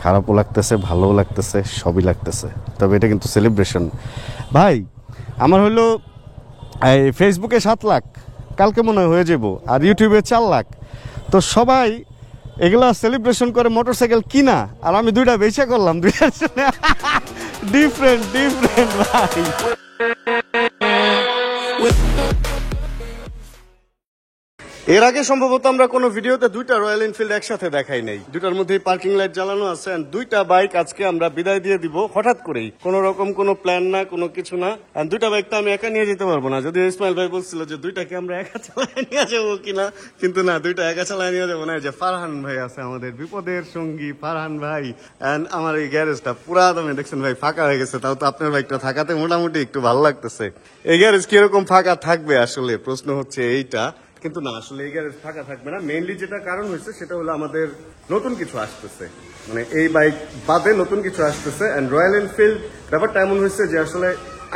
খারাপও লাগতেছে, ভালোও লাগতেছে, সবই লাগতেছে। তবে এটা কিন্তু সেলিব্রেশন ভাই। আমার হলো এই ফেসবুকে 7 লাখ, কালকে মনে হয়ে যাব, আর ইউটিউবে 4 লাখ। তো সবাই এগুলা সেলিব্রেশন করে মোটরসাইকেল কিনা, আর আমি 2টা বেচা করলাম, 2টার জন্য ডিফারেন্ট ভাই। এর আগে সম্ভবত আমরা কোনো ভিডিওতে 2টা রয়্যাল এনফিল্ড একসাথে দেখাই নাই। 2টার মধ্যেই পার্কিং লাইট জ্বালানো আছে, এন্ড 2টা বাইক আজকে আমরা বিদায় দিয়ে দিব হঠাৎ করেই, কোনো রকম কোনো প্ল্যান না, কোনো কিছু না। এন্ড 2টা বাইক তো আমি একা নিয়ে যেতে পারবো না, যদি ইসমাইল ভাই বলছিল যে 2টাকে আমরা একা চালায় নিয়ে যাবো কিনা, কিন্তু না, 2টা একা চালায় নিয়ে যাবো না। যে ফারহান ভাই আছে আমাদের বিপদের সঙ্গী, ফারহান ভাই। এন্ড আমার এই গ্যারেজটা পুরা দমে দেখছেন ভাই ফাঁকা হয়ে গেছে, তাও তো আপনার বাইকটা থাকাতে মোটামুটি একটু ভালো লাগতেছে। এই গ্যারেজ কিরকম ফাঁকা থাকবে আসলে প্রশ্ন হচ্ছে এইটা, কিন্তু না, আসলে এই গ্যারেজ ফাঁকা থাকবে না। মেইনলি যেটা কারণ হয়েছে সেটা হলো আমাদের নতুন কিছু আসতেছে, মানে এই বাইক বাদে নতুন কিছু আসতেছে। এন্ড রয়্যাল এনফিল্ড ব্যাপারটা এমন হয়েছে যে আসলে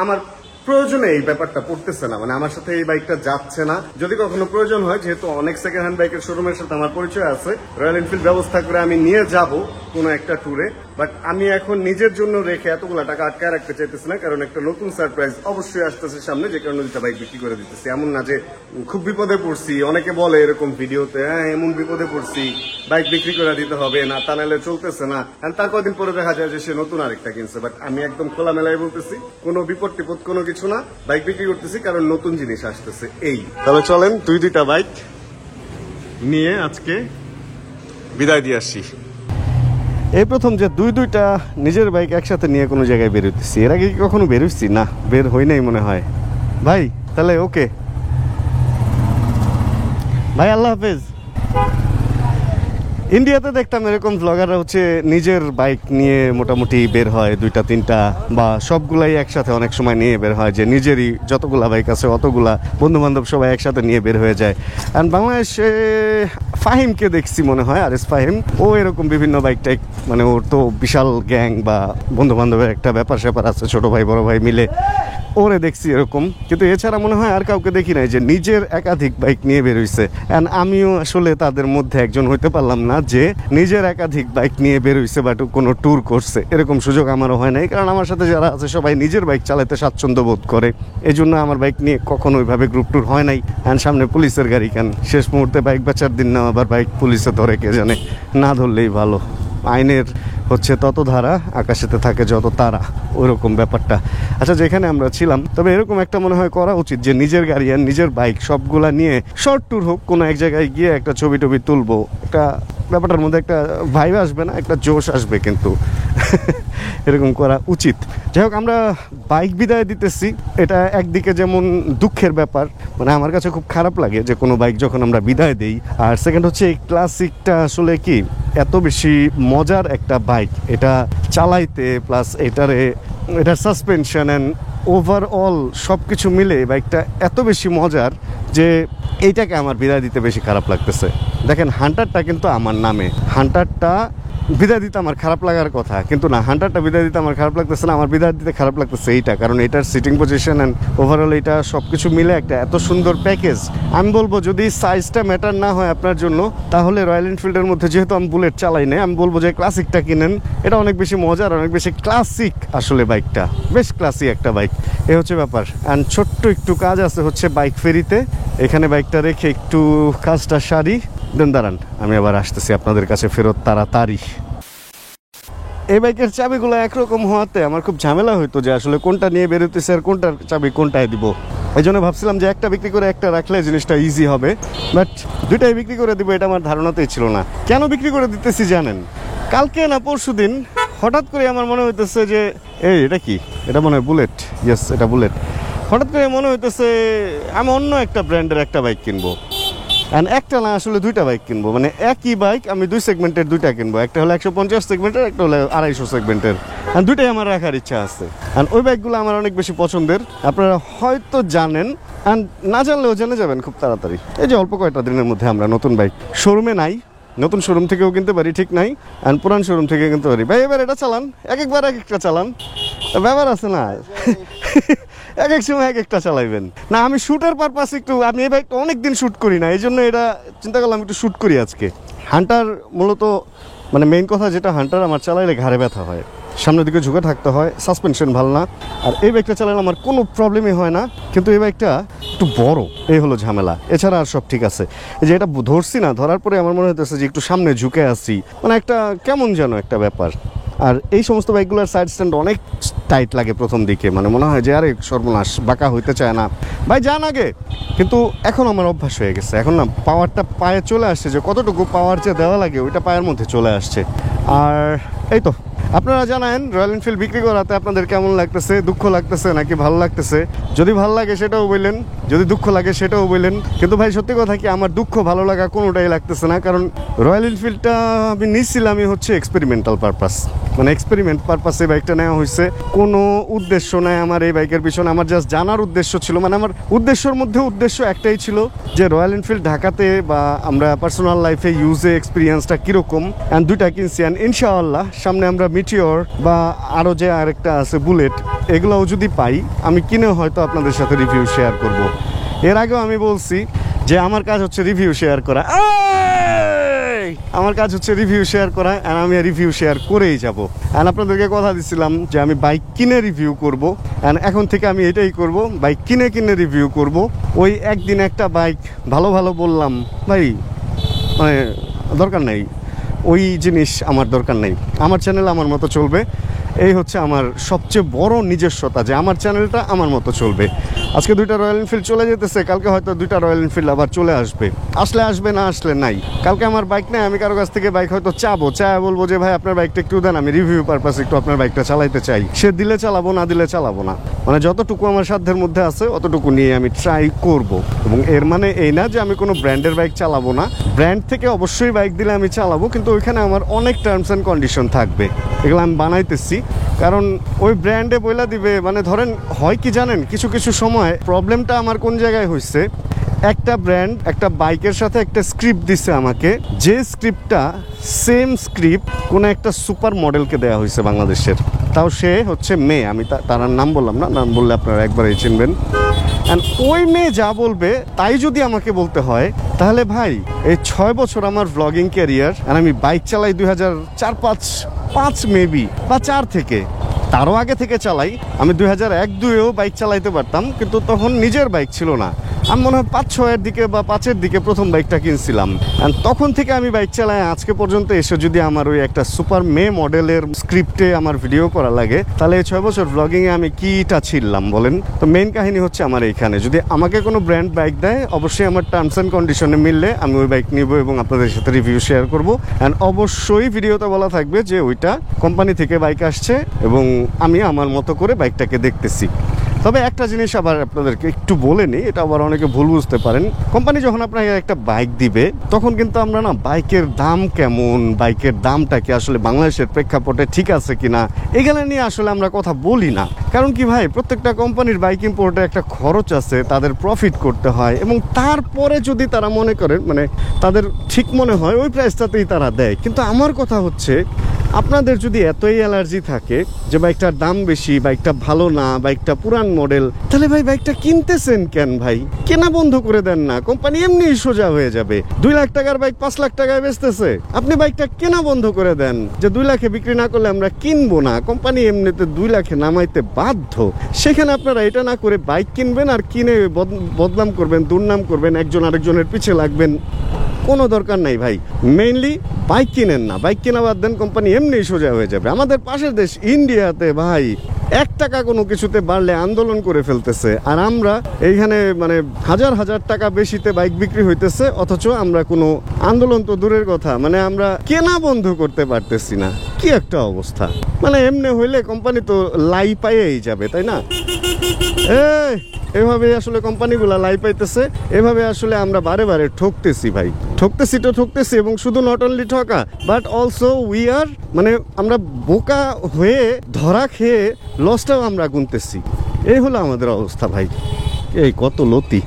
আমার প্রয়োজনে এই ব্যাপারটা পড়তেছে না, মানে আমার সাথে এই বাইকটা যাচ্ছে না। যদি কখনো প্রয়োজন হয়, যেহেতু অনেক সেকেন্ড হ্যান্ড বাইকের শোরুমের সাথে আমার পরিচয় আছে, রয়্যাল এনফিল্ড ব্যবস্থা করে আমি নিয়ে যাব কোনো একটা ট্যুরে। বাট আমি এখন নিজের জন্য রেখে এতগুলো টাকা আটকায় রাখতে চাইতেছি না, কারণ একটা নতুন সারপ্রাইজ অবশ্যই আসতেছে সামনে, যে কারণে 2টা বাইক বিক্রি করে দিতেছি। এমন না যে খুব বিপদে পড়ছি, অনেকে বলে এরকম ভিডিওতে, হ্যাঁ এমন বিপদে পড়ছি বাইক বিক্রি করে দিতে হবে না, তা নাহলে চলতেছে না। তার কদিন পরে দেখা যায় যে সে নতুন আরেকটা কিনছে। বাট আমি একদম খোলামেলায় বলতেছি, কোনো বিপদ টিপদ কোনো কিছু না, বাইক বিক্রি করতেছি কারণ নতুন জিনিস আসতেছে। এই তাহলে চলেন 2টা বাইক নিয়ে আজকে বিদায় দিয়ে আসি। এই প্রথম যে 2টা নিজের বাইক একসাথে নিয়ে কোনো জায়গায় বের হইতেছি। এর আগে কি কখনো বের হইছি? না, বের হই নাই মনে হয় ভাই। তাহলে ওকে ভাই, আল্লাহ হাফেজ। ইন্ডিয়াতে দেখতাম এরকম ব্লগাররা হচ্ছে নিজের বাইক নিয়ে মোটামুটি বের হয়, 2টা 3টা বা সবগুলাই একসাথে অনেক সময় নিয়ে বের হয়, যে নিজেরই যতগুলা বাইক আছে অতগুলা বন্ধু বান্ধব সবাই একসাথে নিয়ে বের হয়ে যায়। আর বাংলাদেশে ফাহিমকে দেখছি মনে হয়, আর এস ফাহিম, ও এরকম বিভিন্ন বাইক টাইক, মানে ওর তো বিশাল গ্যাং বা বন্ধু বান্ধবের একটা ব্যাপার স্যাপার আছে, ছোট ভাই বড় ভাই মিলে ওরে দেখছি এরকম। কিন্তু এছাড়া মনে হয় আর কাউকে দেখি নাই যে নিজের একাধিক বাইক নিয়ে বের হইছে। অ্যান্ড আমিও আসলে তাদের মধ্যে একজন হইতে পারলাম না যে নিজের একাধিক বাইক নিয়ে বের হইছে বা কোনো ট্যুর করছে, এরকম সুযোগ আমারও হয় নাই। কারণ আমার সাথে যারা আছে সবাই নিজের বাইক চালাতে স্বাচ্ছন্দ্য বোধ করে, এই জন্য আমার বাইক নিয়ে কখনো ওইভাবে গ্রুপ ট্যুর হয় নাই। অ্যান্ড সামনে পুলিশের গাড়ি, কেন শেষ মুহূর্তে বাইক বেচার দিন না আবার বাইক পুলিশে ধরে, কে জানে, না ধরলেই ভালো। আইনের হচ্ছে তত ধারা, আকাশেতে থাকে যত তারা, ওইরকম ব্যাপারটা। আচ্ছা, যেখানে আমরা ছিলাম, তবে এরকম একটা মনে হয় করা উচিত যে নিজের গাড়ি আর নিজের বাইক সবগুলা নিয়ে শর্ট ট্যুর হোক, কোনো এক জায়গায় গিয়ে একটা ছবি টবি তুলবো, একটা ব্যাপারটার মধ্যে একটা ভাইব আসবে না, একটা জোশ আসবে, কিন্তু এরকম করা উচিত। যাই হোক, আমরা বাইক বিদায় দিতেছি। এটা একদিকে যেমন দুঃখের ব্যাপার, মানে আমার কাছে খুব খারাপ লাগে যে কোনো বাইক যখন আমরা বিদায় দিই। আর সেকেন্ড হচ্ছে এই ক্লাসিকটা আসলে কি এত বেশি মজার একটা বাইক, এটা চালাইতে প্লাস এটার সাসপেনশন অ্যান্ড ওভারঅল সব কিছু মিলে বাইকটা এত বেশি মজার যে এইটাকে আমার বিদায় দিতে বেশি খারাপ লাগতেছে। দেখেন, হান্টারটা কিন্তু আমার নামে, হান্টারটা বিদায় দিতে আমার খারাপ লাগার কথা, কিন্তু না, হান্টারটা বিদায় দিতে আমার খারাপ লাগতেছে না, আমার বিদায় দিতে খারাপ লাগতেছে এইটা, কারণ এটার সিটিং পজিশন অ্যান্ড ওভারঅল এটা সব কিছু মিলে একটা এত সুন্দর প্যাকেজ। আমি বলবো যদি সাইজটা ম্যাটার না হয় আপনার জন্য, তাহলে রয়্যাল এনফিল্ডের মধ্যে, যেহেতু আমি বুলেট চালাই না, আমি বলবো যে ক্লাসিকটা কিনেন। এটা অনেক বেশি মজার, অনেক বেশি ক্লাসিক, আসলে বাইকটা বেশ ক্লাসিক একটা বাইক, এ হচ্ছে ব্যাপার। অ্যান্ড ছোট্ট একটু কাজ আছে হচ্ছে বাইক ফেরিতে, এখানে বাইকটা রেখে একটু কাজটা সারি, দেন দাঁড়ান আমি আবার আসতেছি আপনাদের কাছে ফেরত তাড়াতাড়ি। এই বাইকের চাবিগুলো একরকম হওয়াতে আমার খুব ঝামেলা হইতো যে আসলে কোনটা নিয়ে বেরোতেছে আর কোনটার চাবি কোনটায় দিব। এই জন্য ভাবছিলাম যে একটা বিক্রি করে একটা রাখলে জিনিসটা ইজি হবে, বাট 2টাই বিক্রি করে দিব এটা আমার ধারণাতেই ছিল না। কেন বিক্রি করে দিতেছি জানেন? কালকে না পরশু দিন হঠাৎ করে আমার মনে হইতেছে যে এটা কি, এটা মনে হয় বুলেট, ইয়েস এটা বুলেট। হঠাৎ করে মনে হইতেছে আমি অন্য একটা ব্র্যান্ডের একটা বাইক কিনবো। অ্যান্ড একটা না, আসলে 2টা বাইক কিনবো, মানে একই বাইক আমি 2 সেগমেন্টের 2টা কিনবো, একটা হলো 150 সেগমেন্টের, একটা হলো 250 সেগমেন্টের। অ্যান্ড 2টাই আমার রাখার ইচ্ছা আছে। অ্যান্ড ওই বাইকগুলো আমার অনেক বেশি পছন্দের, আপনারা হয়তো জানেন, অ্যান্ড না জানলেও জেনে যাবেন খুব তাড়াতাড়ি। এই যে অল্প কয়েকটা দিনের মধ্যে আমরা নতুন বাইক শোরুমে নাই, নতুন শোরুম থেকেও কিনতে পারি, ঠিক নাই, অ্যান্ড পুরান শোরুম থেকে কিনতে পারি। ভাই এবার এটা চালান, একবার এক একটা চালান, ব্যাপার আছে না, এক এক সময় এক একটা চালাইবেন না। আমি শ্যুটের পারপাস একটু, আমি এই বাইকটা অনেকদিন শ্যুট করি না, এই জন্য এটা চিন্তা করলাম একটু শ্যুট করি আজকে। হান্টার মূলত মানে মেইন কথা যেটা হান্টার আমার চালাইলে ঘাড়ে ব্যথা হয়, সামনের দিকে ঝুঁকে থাকতে হয়, সাসপেনশন ভালো না। আর এই বাইকটা চালালে আমার কোনো প্রবলেমই হয় না, কিন্তু এই বাইকটা একটু বড়, এই হলো ঝামেলা। এছাড়া আর সব ঠিক আছে। এই যে এটা ধরছি না, ধরার পরে আমার মনে হতেছে যে একটু সামনে ঝুঁকে আসছি, মানে একটা কেমন যেন একটা ব্যাপার। আর এই সমস্ত বাইকগুলোর সাইড স্ট্যান্ড অনেক টাইট লাগে প্রথম দিকে, মানে মনে হয় যে আরে সর্বনাশ, বাঁকা হইতে চায় না ভাই, যান আগে। কিন্তু এখন আমার অভ্যাস হয়ে গেছে, এখন না পাওয়ারটা পায়ে চলে আসছে, যে কতটুকু পাওয়ার যে দেওয়া লাগে ওইটা পায়ের মধ্যে চলে আসছে। আর এই তো আপনারা জানেন রয়্যাল এনফিল্ড বিক্রি করাতে আপনাদের কেমন লাগতেছে, দুঃখ লাগতেছে নাকি ভালো লাগতেছে? যদি ভালো লাগে সেটাও বললেন, যদি দুঃখ লাগে সেটাও বললেন। কিন্তু ভাই সত্যি কথা কি, আমার দুঃখ ভালো লাগা কোনোটাই লাগতেছে না, কারণ রয়্যাল এনফিল্ডটা আমি নিচ্ছিলামই হচ্ছে এক্সপেরিমেন্টাল পারপাস, মানে এক্সপেরিমেন্ট পারপাসে বাইকটা নেওয়া হয়েছে। কোনো উদ্দেশ্য নাই আমার এই বাইকের পিছনে, আমার জাস্ট জানার উদ্দেশ্য ছিল, মানে আমার উদ্দেশ্যের মধ্যে উদ্দেশ্য একটাই ছিল যে রয়্যাল এনফিল্ড ঢাকাতে বা আমরা পার্সোনাল লাইফে ইউজে এক্সপিরিয়েন্সটা কীরকম। অ্যান্ড দুইটা কিনছি, অ্যান্ড ইনশাআল্লাহ সামনে আমরা মিটিওর বা আরও যে আরেকটা আছে বুলেট, এগুলোও যদি পাই আমি কিনে হয়তো আপনাদের সাথে রিভিউ শেয়ার করব। এর আগেও আমি বলছি যে আমার কাজ হচ্ছে রিভিউ শেয়ার করা, আমার কাজ হচ্ছে রিভিউ শেয়ার করা, আর আমি রিভিউ শেয়ার করেই যাব। অ্যান্ড আপনাদেরকে কথা দিচ্ছিলাম যে আমি বাইক কিনে রিভিউ করব, অ্যান্ড এখন থেকে আমি এটাই করব, বাইক কিনে কিনে রিভিউ করব। ওই একদিন একটা বাইক ভালো ভালো বললাম ভাই, মানে দরকার নেই ওই জিনিস, আমার দরকার নেই। আমার চ্যানেল আমার মতো চলবে, এই হচ্ছে আমার সবচেয়ে বড় নিজস্বতা, যে আমার চ্যানেলটা আমার মতো চলবে। আজকে দুইটা রয়্যাল এনফিল্ড চলে যেতেছে, কালকে হয়তো দুইটা রয়্যাল এনফিল্ড আবার চলে আসবে, আসলে আসবে, না আসলে নাই। কালকে আমার বাইক নেই, আমি কারো কাছ থেকে বাইক হয়তো চাবো, বলবো যে ভাই আপনার বাইকটা একটু দেন, আমি রিভিউ পারপাস একটু আপনার বাইকটা চালাইতে চাই। সে দিলে চালাবো, না দিলে চালাবো না, মানে যতটুকু আমার সাধ্যের মধ্যে আছে অতটুকু নিয়ে আমি ট্রাই করব। এবং এর মানে এই না যে আমি কোনো ব্র্যান্ডের বাইক চালাবো না, ব্র্যান্ড থেকে অবশ্যই বাইক দিলে আমি চালাবো, কিন্তু ওইখানে আমার অনেক টার্মস অ্যান্ড কন্ডিশন থাকবে, এগুলো আমি বানাইতেছি। কারণ ওই ব্র্যান্ডে বইলা দিবে, মানে ধরেন হয় কি জানেন, কিছু কিছু সময় প্রবলেমটা আমার কোন জায়গায় হয়েছে, একটা ব্র্যান্ড একটা বাইকের সাথে একটা স্ক্রিপ্ট দিছে আমাকে, যে স্ক্রিপ্টটা সেম স্ক্রিপ্ট কোনো একটা সুপার মডেলকে দেওয়া হয়েছে বাংলাদেশের, তাও সে হচ্ছে মেয়ে, আমি তার নাম বললাম না, নাম বললে আপনারা একবারেই চিনবেন। অ্যান্ড ওই মেয়ে যা বলবে তাই যদি আমাকে বলতে হয়, তাহলে ভাই এই 6 বছর আমার ভ্লগিং ক্যারিয়ার, আর আমি বাইক চালাই 2004-5 মেবি বা 4 থেকে, তারও আগে থেকে চালাই। আমি 2001-2-এও বাইক চালাইতে পারতাম, কিন্তু তখন নিজের বাইক ছিল না। আমি মনে হয় 5-6-এর দিকে বা 5-এর দিকে প্রথম বাইকটা কিনছিলাম। অ্যান্ড তখন থেকে আমি বাইক চালাই আজকে পর্যন্ত এসে যদি আমার ওই একটা সুপার মে মডেলের স্ক্রিপ্টে আমার ভিডিও করা লাগে, তাহলে এই 6 বছর ব্লগিংয়ে আমি কিটা ছিলাম বলেন? তো মেইন কাহিনী হচ্ছে আমার এইখানে, যদি আমাকে কোনো ব্র্যান্ড বাইক দেয়, অবশ্যই আমার টার্মস অ্যান্ড কন্ডিশনে মিললে আমি ওই বাইক নিব এবং আপনাদের সাথে রিভিউ শেয়ার করব। অ্যান্ড অবশ্যই ভিডিওতে বলা থাকবে যে ওইটা কোম্পানি থেকে বাইক আসছে এবং আমি আমার মতো করে বাইকটাকে দেখতেছি। তবে একটা জিনিস আবার আপনাদেরকে একটু বলে নিই, এটা আবার অনেকে ভুল বুঝতে পারেন। কোম্পানি যখন আপনাকে একটা বাইক দিবে, তখন কিন্তু আমরা না বাইকের দাম কেমন, বাইকের দামটা কি আসলে বাংলাদেশের প্রেক্ষাপটে ঠিক আছে কিনা, এগুলো নিয়ে আসলে আমরা কথা বলি না। কারণ কি ভাই, প্রত্যেকটা কোম্পানির বাইক ইম্পোর্টে একটা খরচ আছে, তাদের প্রফিট করতে হয়, এবং তারপরে যদি তারা মনে করেন, মানে তাদের ঠিক মনে হয় ওই প্রাইসটাতেই তারা দেয়। কিন্তু আমার কথা হচ্ছে, আপনাদের যদি এতই অ্যালার্জি থাকে যে বাইকটার দাম বেশি, বাইকটা ভালো না, বাইকটা পুরান মডেল, তাহলে ভাই বাইকটা কিনতেছেন কেন ভাই? কেনা বন্ধ করে দেন না, কোম্পানি এমনি সোজা হয়ে যাবে। 2 লাখ টাকার বাইক 5 লাখ টাকায় বেচতেছে, আপনি বাইকটা কেনা বন্ধ করে দেন, যে 2 লাখে বিক্রি না করলে আমরা কিনবো না, কোম্পানি এমনিতে 2 লাখে নামাইতে বাধ্য। সেখানে আপনারা এটা না করে বাইক কিনবেন, আর কিনে বদনাম করবেন, দুর্নাম করবেন, একজন আরেকজনের পিছে লাগবেন, কোনো দরকার নাই ভাই। মেইনলি বাইক কিনেন না, বাইক কেনা বাদ দেন, কোম্পানি এমনি সোজা হয়ে যাবে। আমাদের পাশের দেশ ইন্ডিয়াতে ভাই 1 টাকা কোনো কিছুতে বাড়লে আন্দোলন করে ফেলতেছে, আর আমরা এইখানে মানে হাজার হাজার টাকা বেশিতে বাইক বিক্রি হইতেছে, অথচ আমরা কোনো আন্দোলন তো দূরের কথা, মানে আমরা কেনা বন্ধ করতে পারতেছি না। কি একটা অবস্থা! মানে এমনি হইলে কোম্পানি তো লাই পাইয়েই যাবে, তাই না? এভাবে আসলে কোম্পানিগুলো লাই পাইতেছে, এভাবে আসলে আমরা বারে বারে ঠকতেছি ভাই, ঠকতেছি। এবং শুধু নট অনলি ঠকা, বাট অলসো উই আর, মানে আমরা বোকা হয়ে ধরা খেয়ে লসটাও আমরা গুনতেছি। এই হলো আমাদের অবস্থা ভাই। এই কত লতি!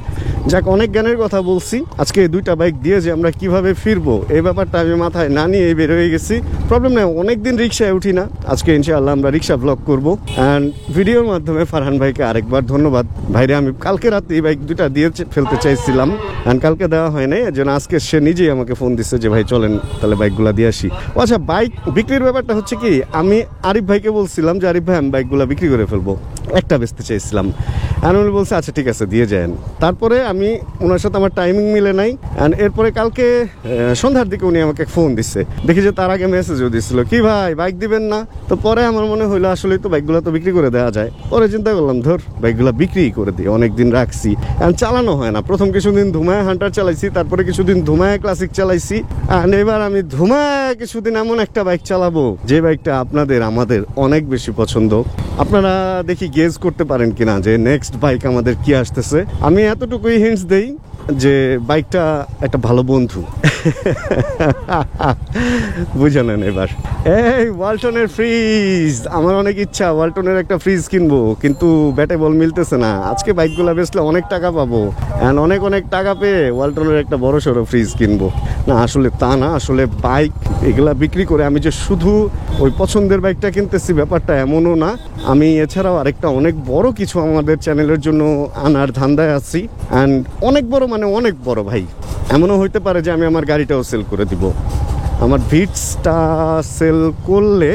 যাক, অনেক জ্ঞানের কথা বলছি। আজকে দুইটা বাইক দিয়ে যে আমরা কিভাবে ফিরবো এই ব্যাপারটা আমি মাথায় না নিয়ে বের হয়ে গেছি। প্রবলেম নেই, অনেকদিন রিক্সায় উঠি না। আজকে ইনশাআল্লাহ আমরা রিক্সা ব্লগ করবো। অ্যান্ড ভিডিওর মাধ্যমে ফারহান ভাইকে আরেকবার ধন্যবাদ। ভাইরে আমি কালকে রাতে এই বাইক দুটা দিয়ে ফেলতে চাইছিলাম, অ্যান্ড কালকে দেওয়া হয় নাই, এর জন্য আজকে সে নিজেই আমাকে ফোন দিচ্ছে যে ভাই চলেন তাহলে বাইকগুলা দিয়ে আসি। আচ্ছা, বাইক বিক্রির ব্যাপারটা হচ্ছে কি, আমি আরিফ ভাইকে বলছিলাম যে আরিফ ভাই আমি বাইকগুলা বিক্রি করে ফেলবো, একটা বেচতে চাইছিলাম। অ্যান্ড উনি বলছে আচ্ছা ঠিক আছে দিয়ে যান। তারপরে আমি ওনার সাথে আমার টাইমিং মিলে নাই। অ্যান্ড এরপরে কালকে সন্ধ্যার দিকে উনি আমাকে ফোন দিচ্ছে, দেখি যে তার আগে মেসেজও দিচ্ছিল কি ভাই বাইক দিবেন না। তো পরে আমার মনে হইলো আসলেই তো বাইকগুলো তো বিক্রি করে দেওয়া যায়। পরে চিন্তা করলাম ধর বাইকগুলো বিক্রি করে দিই, অনেকদিন রাখছি, অ্যান্ড চালানো হয় না। প্রথম কিছুদিন ধুমায় হান্টার চালাইছি, তারপরে কিছুদিন ধুমায় ক্লাসিক চালাইছি, অ্যান্ড এবার আমি ধুমায় কিছুদিন এমন একটা বাইক চালাবো যে বাইকটা আপনাদের আমাদের অনেক বেশি পছন্দ। আপনারা দেখি গেজ করতে পারেন কিনা যে নেক্সট বাইক আমাদের কি আসতেছে। আমি এতটুকুই হিন্টস দেই যে বাইকটা একটা ভালো বন্ধু। বুঝে নেন এবার। এই ওয়ালটনের ফ্রিজ, আমার অনেক ইচ্ছা ওয়ালটনের একটা ফ্রিজ কিনবো, কিন্তু ব্যাটে বল মিলতেছে না। আজকে বাইকগুলো বেচলে অনেক টাকা পাবো, অ্যান্ড অনেক অনেক টাকা পেয়ে ওয়ালটনের একটা বড় সড়ো ফ্রিজ কিনবো। না আসলে তা না, আসলে বাইক এগুলা বিক্রি করে আমি যে শুধু ওই পছন্দের বাইকটা কিনতেছি ব্যাপারটা এমনও না। আমি এছাড়াও আরেকটা অনেক বড় কিছু আমাদের চ্যানেলের জন্য আনার ধান্দায় আছি, অ্যান্ড অনেক বড় মানে অনেক বড় ভাই। এমনও হইতে পারে যে আমি আমার গাড়িটাও সেল করে দিব। আমার ভিটসটা সেল করলে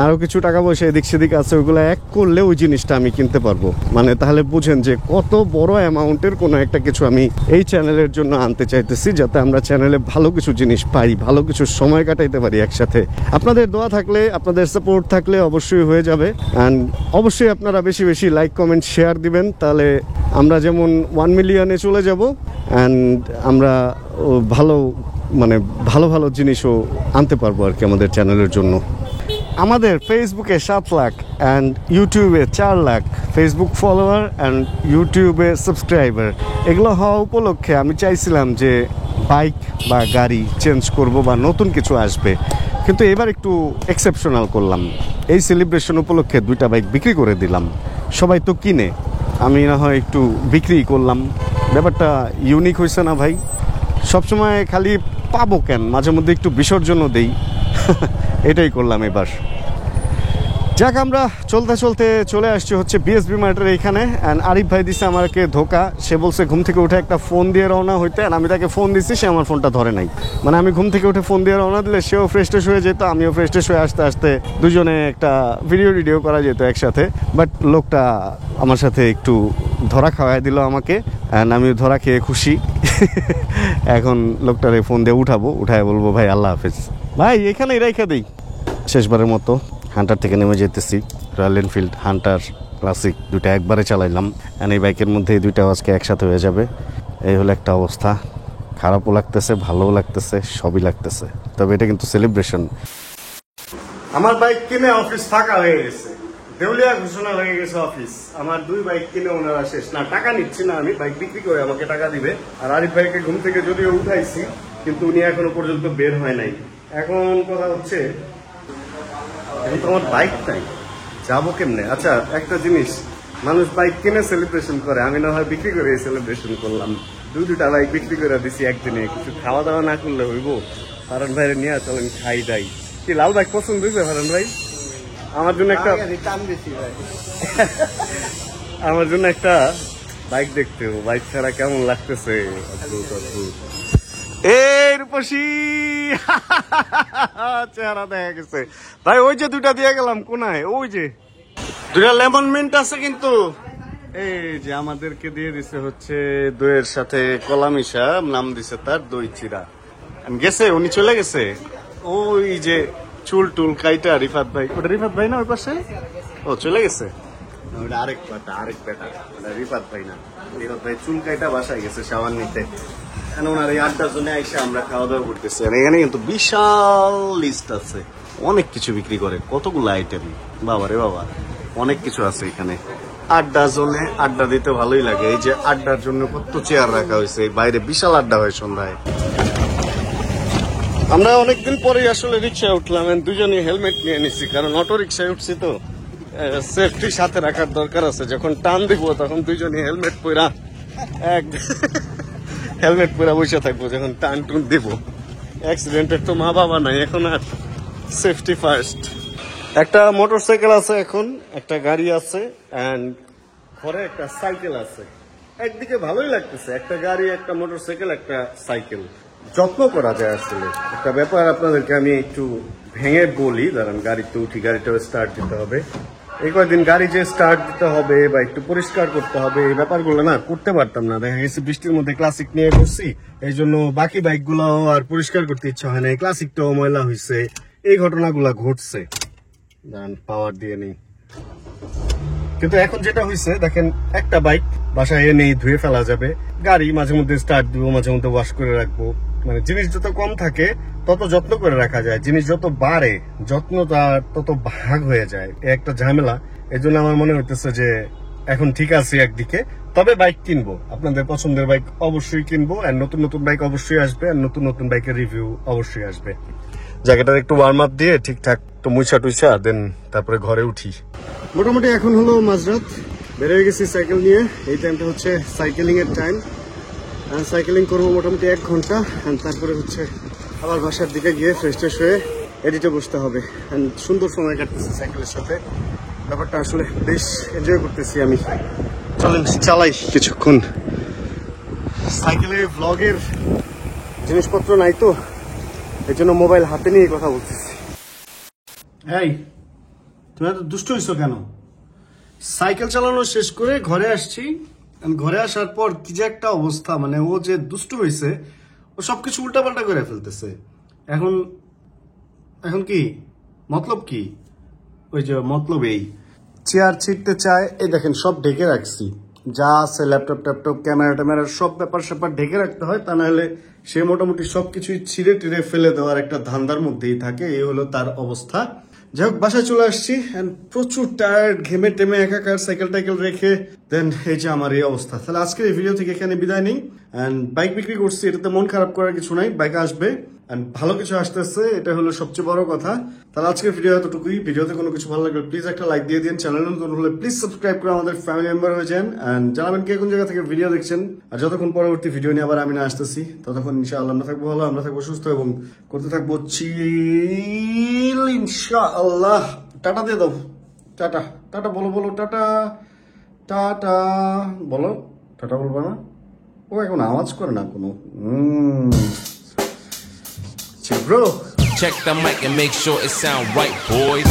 আরও কিছু টাকা পয়সা এদিক সেদিক আছে, ওইগুলো এক করলে ওই জিনিসটা আমি কিনতে পারবো। মানে তাহলে বুঝেন যে কত বড় অ্যামাউন্টের কোনো একটা কিছু আমি এই চ্যানেলের জন্য আনতে চাইতেছি, যাতে আমরা চ্যানেলে ভালো কিছু জিনিস পাই, ভালো কিছু সময় কাটাইতে পারি একসাথে। আপনাদের দোয়া থাকলে, আপনাদের সাপোর্ট থাকলে অবশ্যই হয়ে যাবে। অ্যান্ড অবশ্যই আপনারা বেশি বেশি লাইক কমেন্ট শেয়ার দিবেন, তাহলে আমরা যেমন 1 মিলিয়নে চলে যাব, অ্যান্ড আমরা ভালো মানে ভালো ভালো জিনিসও আনতে পারবো আর কি আমাদের চ্যানেলের জন্য। আমাদের ফেসবুকে 7 লাখ অ্যান্ড ইউটিউবে 4 লাখ ফেসবুক ফলোয়ার অ্যান্ড ইউটিউবে সাবস্ক্রাইবার। এগুলো হওয়া উপলক্ষে আমি চাইছিলাম যে বাইক বা গাড়ি চেঞ্জ করব বা নতুন কিছু আসবে, কিন্তু এবার একটু এক্সেপশনাল করলাম। এই সেলিব্রেশন উপলক্ষে 2টা বাইক বিক্রি করে দিলাম। সবাই তো কিনে, আমি না হয় একটু বিক্রি করলাম। ব্যাপারটা ইউনিক হয়েছে না ভাই? সবসময় খালি পাবো কেন, মাঝে মধ্যে একটু বিসর্জনও দেই। এটাই করলাম এবার। যাক, আমরা চলতে চলতে চলে আসছি হচ্ছে বিএসবি মার্টের এইখানে। অ্যান্ড আরিফ ভাই দিছে আমাকে ধোকা। সে বলছে ঘুম থেকে উঠে একটা ফোন দিয়ে রওনা হইতে, আর আমি তাকে ফোন দিচ্ছি, সে আমার ফোনটা ধরে নাই। মানে আমি ঘুম থেকে উঠে ফোন দিয়ে রওনা দিলে সেও ফ্রেশ ট্রেশ হয়ে যেত, আমিও ফ্রেশ ট্রেশ হয়ে আসতে আসতে দুজনে একটা ভিডিও করা যেত একসাথে। বাট লোকটা আমার সাথে একটু ধরা খাওয়াই দিল আমাকে, অ্যান্ড আমিও ধরা খেয়ে খুশি। এখন লোকটারে ফোন দিয়ে উঠায় বলবো ভাই আল্লাহ হাফেজ ভাই, এখানেই রেখে দিই। শেষবারের মতো হান্টার থেকে নেমে যেতেছি। রয়্যাল এনফিল্ড হান্টার ক্লাসিক 2টা একবারে চালাইলাম, অ্যান্ড এই বাইকের মধ্যে এই 2টা আজকে একসাথে হয়ে যাবে। এই হলো একটা অবস্থা। খারাপও লাগতেছে, ভালোও লাগতেছে, সবই লাগতেছে, তবে এটা কিন্তু সেলিব্রেশন। আমার বাইক কিনে অফিস ফাঁকা হয়ে গেছে, দেউলিয়া ঘোষণা হয়ে গেছে অফিস। আমার 2 বাইক কিনে ওনারা শেষ। না, টাকা নিচ্ছি না আমি, বাইক বিক্রি করে আমাকে টাকা দিবে। আর আরিফ ভাইকে ঘুম থেকে যদিও উঠাইছি, কিন্তু উনি এখনো পর্যন্ত বের হয় নাই। এখন কথা হচ্ছে এখন তো আমার বাইক নাই, যাবো কেমনে? আচ্ছা, একটা জিনিস, মানুষ বাইক কিনে সেলিব্রেশন করে, আমি না হয় বিক্রি করে সেলিব্রেশন করলাম। 2টা বাইক বিক্রি করে দিছি একদিনে। কিছু খাওয়া দাওয়া না করলে হইব? ফারহান ভাইরে নিয়ে চলেন খাই দাই। কি লাল বাইক পছন্দ হয়েছে ফারহান ভাই? আমার জন্য একটা আমার জন্য একটা বাইক দেখতে, বাইক ছাড়া কেমন লাগতেছে। এই রূপসী চেহারা দেখা গেছে ভাই। ওই যে 2টা দিয়ে গেলাম কোনায়, ওই যে 2টা লেমন মিন্ট আছে, কিন্তু এই যে আমাদেরকে দিয়ে দিছে হচ্ছে দইয়ের সাথে কলা মিশা, নাম দিছে তার দই চিরা। গেছে, উনি চলে গেছে। ওই যে চুল টুল কাইটা রিফাত ভাই, ওটা রিফাত ভাই না ওই পাশে? ও চলে গেছে, ওটা আরেক বেটা, রিফাত ভাই না। রিফাত ভাই চুল কাইটা বাসায় গেছে সাবান নিতে। ওনার এই 8টার জন্য এসে আমরা খাওয়া দাওয়া করতেছি। এখানে কিন্তু বিশাল লিস্ট আছে, অনেক কিছু বিক্রি করে, কতগুলো আইটেম, বাবা রে বাবা, অনেক কিছু আছে এখানে। আড্ডা জোনে আড্ডা দিতে ভালোই লাগে। এই যে আড্ডার জন্য কত চেয়ার রাখা হয়েছে, বাইরে বিশাল আড্ডা হয় সন্ধ্যায়। আমরা অনেকদিন পরেই আসলে রিক্সায় উঠলাম, দুজনই হেলমেট নিয়ে নিচ্ছি, কারণ অটো রিক্সায় উঠছি তো সেফটি সাথে রাখার দরকার আছে। যখন টান দিব তখন দুজনই হেলমেট পরা এক হেলমেট পরে বসে থাকবো যখন টান টুন দেবো। অ্যাক্সিডেন্টের তো মা বাবা নাই এখন, আর সেফটি ফার্স্ট। একটা মোটরসাইকেল আছে এখন, একটা গাড়ি আছে, অ্যান্ড ঘরে একটা সাইকেল আছে। একদিকে ভালোই লাগতেছে, একটা গাড়ি, একটা মোটরসাইকেল, একটা সাইকেল। যত্ন করা যায় আসলে। একটা ব্যাপার আপনাদেরকে আমি একটু ভেঙে বলি, দাঁড়ান। গাড়িতে উঠি, গাড়িটাও স্টার্ট দিতে হবে। এই কয়েকদিন গাড়ি যে স্টার্ট দিতে হবে বা একটু পরিষ্কার করতে হবে, এই ব্যাপারগুলো না করতে পারতাম না। দেখা গেছে বৃষ্টির মধ্যে ক্লাসিক নিয়ে বসছি, এই জন্য বাকি বাইকগুলো আর পরিষ্কার করতে ইচ্ছা হয় না। ক্লাসিকটাও ময়লা হয়েছে, এই ঘটনাগুলো ঘটছে। দাঁড়ান, পাওয়ার দিয়ে নেই। কিন্তু এখন যেটা হয়েছে দেখেন, একটা বাইক বাসায় এনে ধুয়ে ফেলা যাবে। গাড়ি মাঝে মধ্যে স্টার্ট দিব, মাঝে মধ্যে ওয়াশ করে রাখবো। মানে জিনিস যত কম থাকে তত যত্ন করে রাখা যায়। জিনিস যত বাড়ে যত্নটা তত ভাগ হয়ে যায়, একটা ঝামেলা। এই জন্য আমার মনে হইতেছে যে এখন ঠিক আছে একদিকে। তবে বাইক কিনবো, আপনাদের পছন্দের বাইক অবশ্যই কিনবো, আর নতুন নতুন বাইক অবশ্যই আসবে, আর নতুন নতুন বাইকের রিভিউ অবশ্যই আসবে। জায়গাটার একটু ওয়ার্ম আপ দিয়ে ঠিকঠাক তো মুছা টুইছা দেন তারপরে ঘরে উঠি। মোটামুটি এখন হলো মাঝরাত, বের হয়ে গেছি সাইকেল নিয়ে। এই টাইমটা হচ্ছে সাইকেলিং এর টাইম। সাইকেলিং করবো মোটামুটি 1 ঘন্টা, তারপরে হচ্ছে আবার বাসার দিকে গিয়ে ফ্রেশ ট্রেশ হয়ে এডিটে বসতে হবে। সুন্দর সময় কাটতেছে সাইকেলের সাথে, ব্যাপারটা আসলে বেশ এনজয় করতেছি আমি। চলেন চালাই কিছুক্ষণ। সাইকেলে ভ্লগের জিনিসপত্র নাই তো, এই জন্য মোবাইল হাতে নিয়ে কথা বলতেছি। এই তুমি এত দুষ্ট হইছো কেন? সাইকেল চালানো শেষ করে ঘরে আসছি। ঘরে আসার পর কি যে একটা অবস্থা, মানে ও যে দুষ্ট হয়েছে, ও সবকিছু উল্টাপাল্টা করে ফেলতেছে। এখন এখন কি মতলব কি? ওই যে মতলব এই চেয়ার ছিটতে চায়, এই দেখেন সব ঢেকে রাখছি, যা আছে ল্যাপটপ ট্যাপটপ ক্যামেরা ট্যামেরা সব ব্যাপার স্যাপার ঢেকে রাখতে হয়, তা না হলে সে মোটামুটি সবকিছুই ছিঁড়ে টিড়ে ফেলে দেওয়ার একটা ধান্দার মধ্যেই থাকে। এই হলো তার অবস্থা। যাই হোক, বাসায় চলে আসছি, প্রচুর টায়ার্ড, ঘেমে টেমে একাকার, সাইকেল টাইকেল রেখে দেন এই যে আমার এই অবস্থা। তাহলে আজকের এই ভিডিও থেকে এখানে বিদায় নেই। বাইক বিক্রি করছি, এটাতে মন খারাপ করার কিছু নাই, বাইক আসবে, ভালো কিছু আসতেছে, এটা হলো সবচেয়ে বড় কথা। তাহলে আজকের ভিডিও এতটুকুই। ভিডিওতে কোনো কিছু ভালো লাগলে প্লিজ একটা লাইক দিয়ে দিন। চ্যানেল নতুন হলে প্লিজ সাবস্ক্রাইব করে আমাদের ফ্যামিলি মেম্বার হয়ে যান, জানাবেন কে কোন জায়গা থেকে ভিডিও দেখছেন। আর যতক্ষণ পরবর্তী ভিডিও নিয়ে আবার আমি না আসতেছি, ততক্ষণ ইনশাআল্লাহ আমরা থাকবো ভালো, আমরা থাকবো সুস্থ এবং করতে থাকবো চিল ইনশাআল্লাহ। টাটা দিয়ে দাও, টাটা টাটা বলো, বলো টাটা টাটা বলো। টাটা বলবো না, ও এখন আওয়াজ করে না কোনো। Bro, check the mic and make sure it sound right, boys.